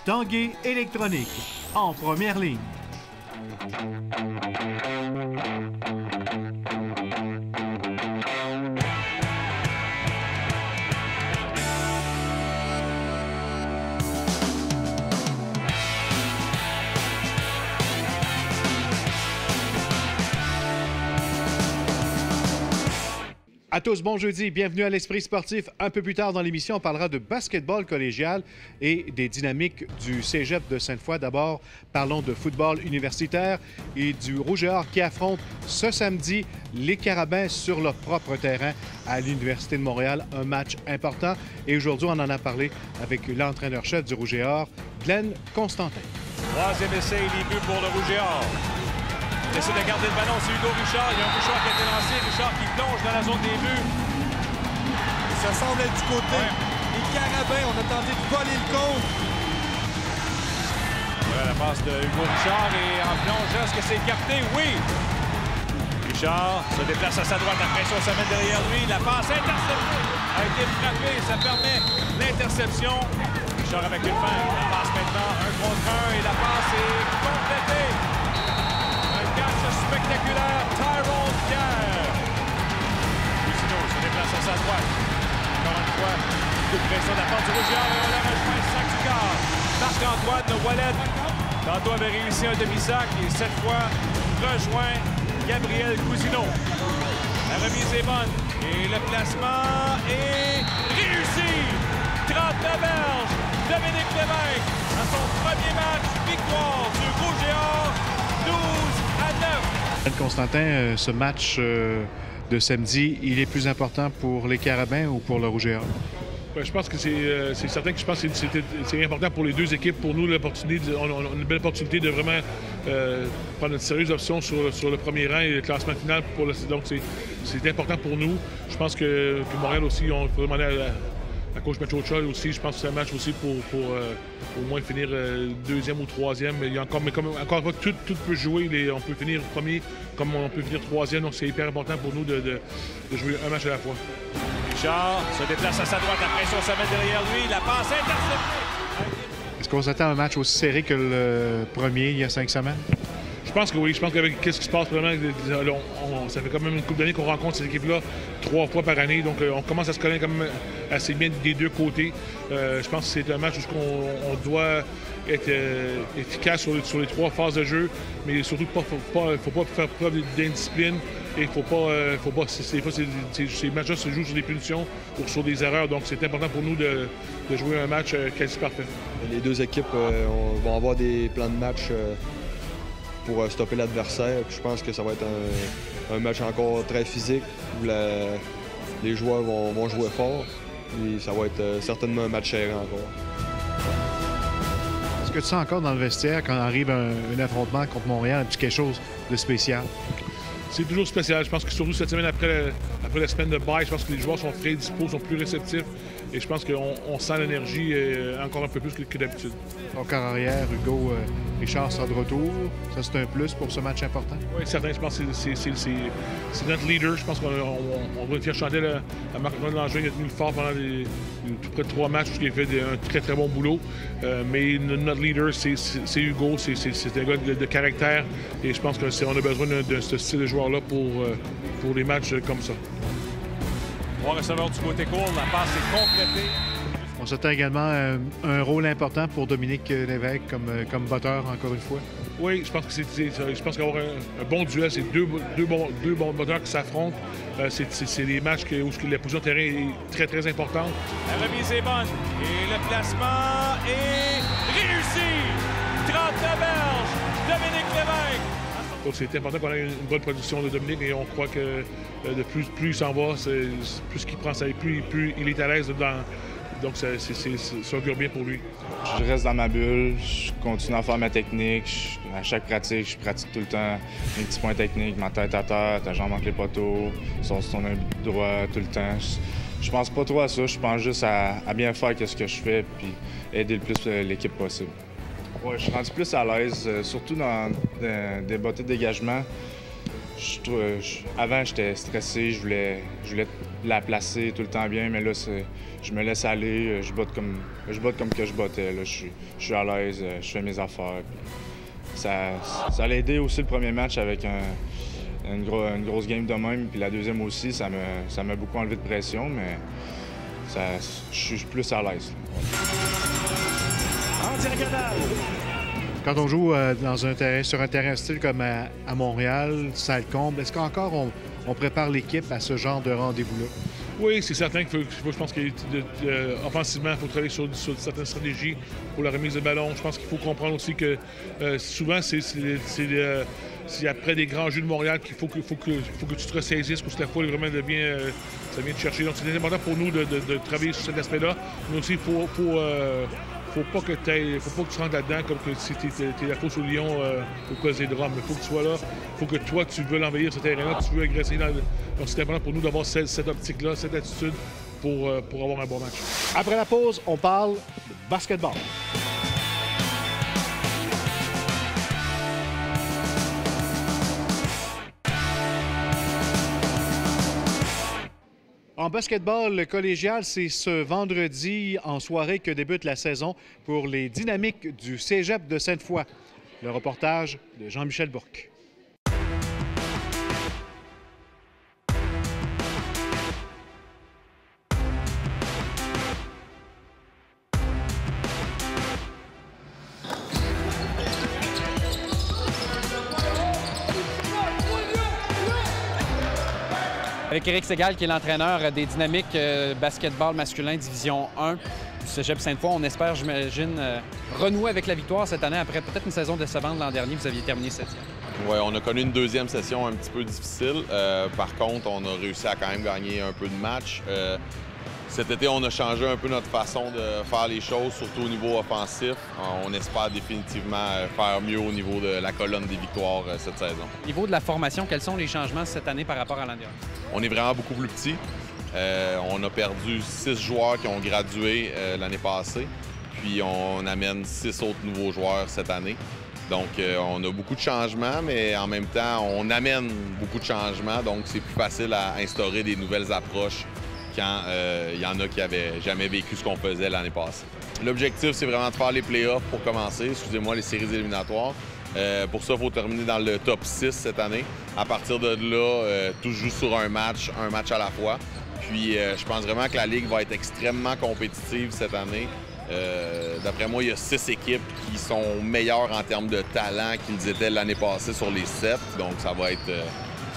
Tanguay électronique, en première ligne. À tous, bon jeudi, bienvenue à l'Esprit sportif. Un peu plus tard dans l'émission, on parlera de basketball collégial et des dynamiques du Cégep de Sainte-Foy. D'abord, parlons de football universitaire et du Rouge et Or qui affronte ce samedi les Carabins sur leur propre terrain à l'Université de Montréal. Un match important. Et aujourd'hui, on en a parlé avec l'entraîneur-chef du Rouge et Or, Glenn Constantin. Troisième essai, il est but pour le Rouge et Or. Il essaie de garder le ballon, c'est Hugo Richard. Il y a un Richard qui a été lancé. Richard qui plonge dans la zone des buts. Ça semble être du côté. Les Carabins, on a tenté de voler le compte. Voilà la passe de Hugo Richard et en plonge, est-ce que c'est écarté? Oui! Richard se déplace à sa droite, la pression se met derrière lui. La passe interceptée a été frappée, ça permet l'interception. Richard avec une fin, la passe maintenant, 1 contre 1 et la passe est complétée. Spectaculaire, Tyrone Pierre. Cousineau se déplace à sa droite. Encore une fois, coup de pression de la part du Rouge et Or et on la rejoint, sac du quart. Marc-Antoine Ouellet, tantôt avait réussi un demi-sac et cette fois rejoint Gabriel Cousineau. La remise est bonne et le placement est réussi. 39 berges, Dominique Lévesque à son premier match, victoire du Rouge et Or, 12-9. Constantin, ce match de samedi, il est plus important pour les Carabins ou pour le Rouge et Or? Ben, je pense que c'est certain que c'est important pour les deux équipes. Pour nous, on a une belle opportunité de vraiment prendre une sérieuse option sur le premier rang et le classement final. Donc, c'est important pour nous. Je pense que Montréal aussi, on peut demander à coach Machocha aussi. Je pense que c'est un match aussi pour au moins finir deuxième ou troisième. Mais encore une fois, tout peut jouer. On peut finir premier comme on peut finir troisième. Donc, c'est hyper important pour nous de jouer un match à la fois. Richard se déplace à sa droite, la pression se met derrière lui, la passe interceptée. Est-ce qu'on s'attend à un match aussi serré que le premier il y a 5 semaines? Je pense que oui. Je pense qu'avec ce qui se passe vraiment, ça fait quand même une couple d'années qu'on rencontre ces équipes-là 3 fois par année. Donc, on commence à se connaître quand même assez bien des deux côtés. Je pense que c'est un match où on doit être efficace sur les 3 phases de jeu, mais surtout, il ne faut pas faire preuve d'indiscipline. Et il ne faut pas ces matchs-là se jouent sur des punitions ou sur des erreurs. Donc, c'est important pour nous de jouer un match quasi parfait. Les deux équipes vont avoir des plans de match pour stopper l'adversaire. Je pense que ça va être un match encore très physique où les joueurs vont jouer fort. Et ça va être certainement un match serré encore. Est-ce que tu sens encore dans le vestiaire, quand arrive un affrontement contre Montréal, un petit quelque chose de spécial? C'est toujours spécial. Je pense que surtout cette semaine après la semaine de bye, je pense que les joueurs sont frais, dispo, sont plus réceptifs. Et je pense qu'on sent l'énergie encore un peu plus que d'habitude. Ton corps arrière, Hugo Richard sera de retour. Ça, c'est un plus pour ce match important? Oui, certain. Je pense que c'est notre leader. Je pense qu'on doit faire chanter à Marc-Antoine Langevin. Il a tenu le fort pendant tout près de 3 matchs où il a fait un très, très bon boulot. Mais notre leader, c'est Hugo. C'est un gars de caractère. Et je pense qu'on a besoin de ce style de joueur-là pour des matchs comme ça. 3 receveurs du côté court, la passe est complétée. On s'attend également à un rôle important pour Dominique Lévesque comme batteur, encore une fois. Oui, je pense qu'avoir un bon duel, c'est deux bons batteurs qui s'affrontent. C'est des matchs où la position de terrain est très, très importante. La remise est bonne et le placement est réussi. 39 berges, Dominique Lévesque. Donc, c'est important qu'on ait une bonne production de Dominique et on croit que de plus il s'en va, plus qu'il prend ça, plus il est à l'aise dedans. Donc, ça augure bien pour lui. Je reste dans ma bulle, je continue à faire ma technique. À chaque pratique, je pratique tout le temps mes petits points techniques, ma tête à terre, ta jambe entre les poteaux, son droit tout le temps. Je pense pas trop à ça, je pense juste à bien faire ce que je fais puis aider le plus l'équipe possible. Ouais, je suis rendu plus à l'aise, surtout dans des bottes de dégagement. Avant, j'étais stressé, je voulais la placer tout le temps bien, mais là, je me laisse aller, je botte comme que je bottais. Là. Je suis à l'aise, je fais mes affaires. Ça l'a aidé aussi le premier match avec une grosse game de même, puis la deuxième aussi, ça m'a beaucoup enlevé de pression, mais je suis plus à l'aise. En diagonale. Quand on joue sur un terrain style comme à Montréal, salle comble, est-ce qu'encore on prépare l'équipe à ce genre de rendez-vous-là? Oui, c'est certain qu'il faut, je pense qu'offensivement, il faut travailler sur certaines stratégies pour la remise de ballon. Je pense qu'il faut comprendre aussi que souvent, c'est après des grands jeux de Montréal qu'il faut que tu te ressaisisses, que la foule vraiment ça vient te chercher. Donc, c'est important pour nous de travailler sur cet aspect-là. Mais aussi, faut pas que tu rentres là-dedans comme que si t'es la fausse au lion au Colisée de Rome. Il faut que tu sois là. Il faut que toi, tu veux l'envahir ce terrain-là, tu veux agresser. Donc, c'est important pour nous d'avoir cette optique-là, cette attitude pour avoir un bon match. Après la pause, on parle basketball. En basketball collégial, c'est ce vendredi en soirée que débute la saison pour les Dynamiques du Cégep de Sainte-Foy. Le reportage de Jean-Michel Bourque. Avec Éric Ségal, qui est l'entraîneur des Dynamiques basketball masculin Division 1 du Cégep Sainte-Foy. On espère, j'imagine, renouer avec la victoire cette année après peut-être une saison décevante l'an dernier. Vous aviez terminé 7e. Oui, on a connu une deuxième session un petit peu difficile. Par contre, on a réussi à quand même gagner un peu de match. Cet été, on a changé un peu notre façon de faire les choses, surtout au niveau offensif. On espère définitivement faire mieux au niveau de la colonne des victoires cette saison. Au niveau de la formation, quels sont les changements cette année par rapport à l'an dernier? On est vraiment beaucoup plus petit. On a perdu 6 joueurs qui ont gradué l'année passée, puis on amène 6 autres nouveaux joueurs cette année. Donc, on a beaucoup de changements, mais en même temps, on amène beaucoup de changements, donc c'est plus facile à instaurer des nouvelles approches quand il y en a qui n'avaient jamais vécu ce qu'on faisait l'année passée. L'objectif, c'est vraiment de faire les playoffs pour commencer, excusez-moi, les séries éliminatoires. Pour ça, il faut terminer dans le top 6 cette année. À partir de là, tout se joue sur un match à la fois. Puis, je pense vraiment que la Ligue va être extrêmement compétitive cette année. D'après moi, il y a 6 équipes qui sont meilleures en termes de talent qu'ils étaient l'année passée sur les 7. Donc, ça va être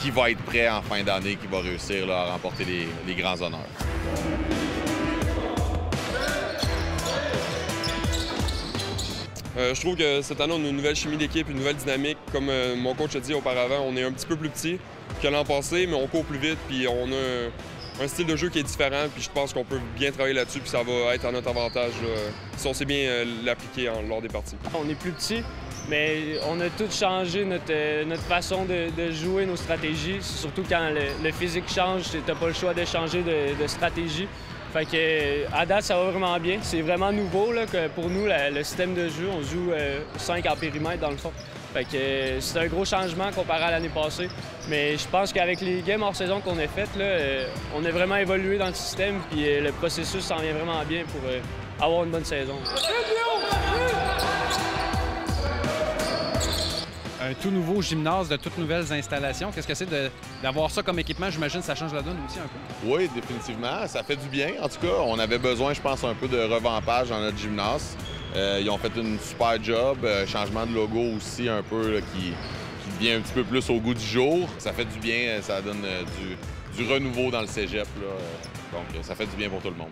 qui va être prêt en fin d'année, qui va réussir là, à remporter les grands honneurs. Je trouve que cette année, on a une nouvelle chimie d'équipe, une nouvelle dynamique. Comme mon coach a dit auparavant, on est un petit peu plus petit que l'an passé, mais on court plus vite, puis on a un style de jeu qui est différent, puis je pense qu'on peut bien travailler là-dessus, puis ça va être à notre avantage si on sait bien l'appliquer lors des parties. On est plus petit, mais on a tout changé notre façon de jouer, nos stratégies. Surtout quand le physique change, tu n'as pas le choix de changer de stratégie. Fait que, à date, ça va vraiment bien. C'est vraiment nouveau là, que pour nous, le système de jeu, on joue 5 en périmètre dans le fond. Fait que c'est un gros changement comparé à l'année passée. Mais je pense qu'avec les games hors saison qu'on a faites, on a vraiment évolué dans le système. Puis le processus s'en vient vraiment bien pour avoir une bonne saison. Un tout nouveau gymnase, de toutes nouvelles installations. Qu'est-ce que c'est d'avoir ça comme équipement? J'imagine que ça change la donne aussi un peu. Oui, définitivement. Ça fait du bien. En tout cas, on avait besoin, je pense, un peu de revampage dans notre gymnase. Ils ont fait une super job. Changement de logo aussi un peu là, qui devient un petit peu plus au goût du jour. Ça fait du bien. Ça donne du renouveau dans le cégep. Là. Donc, ça fait du bien pour tout le monde.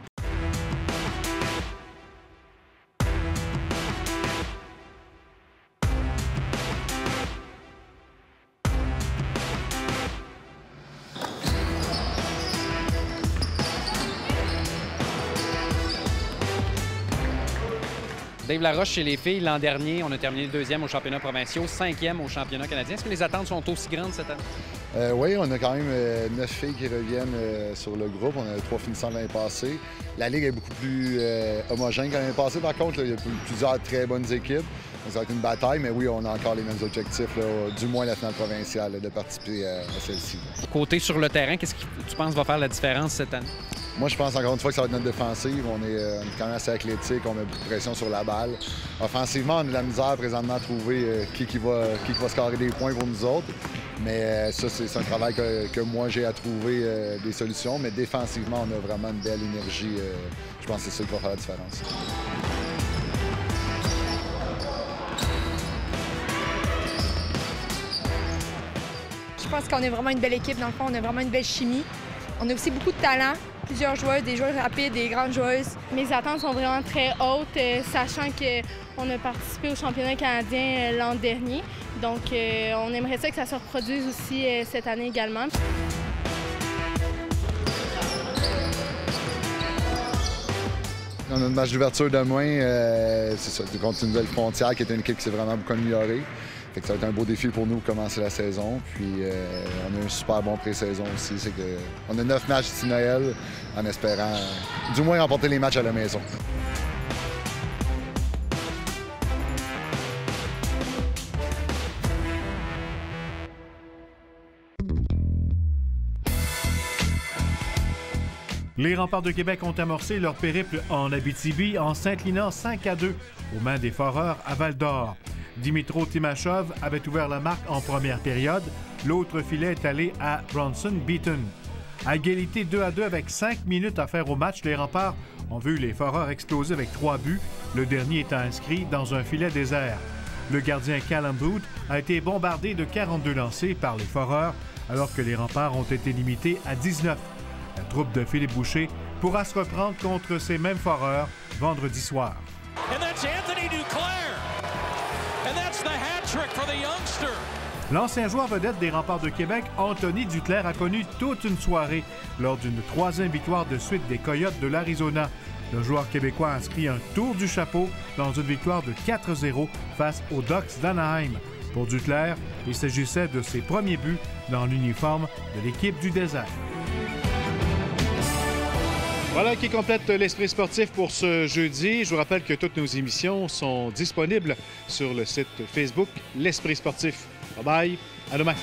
Dave Laroche, chez les filles, l'an dernier, on a terminé 2e au championnat provincial, 5e au championnat canadien. Est-ce que les attentes sont aussi grandes cette année? Oui, on a quand même 9 filles qui reviennent sur le groupe. On a 3 finissants l'année passée. La Ligue est beaucoup plus homogène que l'année passée. Par contre, là, il y a plusieurs très bonnes équipes. Donc, ça va être une bataille, mais oui, on a encore les mêmes objectifs, là, du moins la finale provinciale, là, de participer à celle-ci. Côté sur le terrain, qu'est-ce que tu penses va faire la différence cette année? Moi, je pense encore une fois que ça va être notre défensive. On est quand même assez athlétique, on met beaucoup de pression sur la balle. Offensivement, on a de la misère présentement à trouver qui va scorer des points pour nous autres. Mais ça, c'est un travail que moi, j'ai à trouver des solutions. Mais défensivement, on a vraiment une belle énergie. Je pense que c'est ça qui va faire la différence. Je pense qu'on est vraiment une belle équipe. Dans le fond, on a vraiment une belle chimie. On a aussi beaucoup de talent. Plusieurs joueurs, des joueurs rapides, des grandes joueuses. Mes attentes sont vraiment très hautes, sachant qu'on a participé au championnat canadien l'an dernier. Donc, on aimerait ça que ça se reproduise aussi cette année également. On a une match d'ouverture demain, c'est ça, contre une Nouvelle-Frontière, qui est une équipe qui s'est vraiment beaucoup améliorée. Fait que ça va être un beau défi pour nous pour commencer la saison. Puis on a un super bon pré-saison aussi. C'est que on a 9 matchs d'ici Noël en espérant du moins remporter les matchs à la maison. Les Remparts de Québec ont amorcé leur périple en Abitibi en s'inclinant 5-2 aux mains des Foreurs à Val-d'Or. Dimitro Timashov avait ouvert la marque en première période. L'autre filet est allé à Bronson Beaton. À égalité 2-2 avec 5 minutes à faire au match, les Remparts ont vu les Foreurs exploser avec 3 buts, le dernier étant inscrit dans un filet désert. Le gardien Callum Booth a été bombardé de 42 lancés par les Foreurs, alors que les Remparts ont été limités à 19. La troupe de Philippe Boucher pourra se reprendre contre ces mêmes Foreurs vendredi soir. L'ancien joueur vedette des Remparts de Québec, Anthony Duclair, a connu toute une soirée lors d'une 3e victoire de suite des Coyotes de l'Arizona. Le joueur québécois a inscrit un tour du chapeau dans une victoire de 4-0 face aux Ducks d'Anaheim. Pour Duclair, il s'agissait de ses premiers buts dans l'uniforme de l'équipe du désert. Voilà qui complète l'Esprit sportif pour ce jeudi. Je vous rappelle que toutes nos émissions sont disponibles sur le site Facebook L'Esprit sportif. Bye bye, à demain.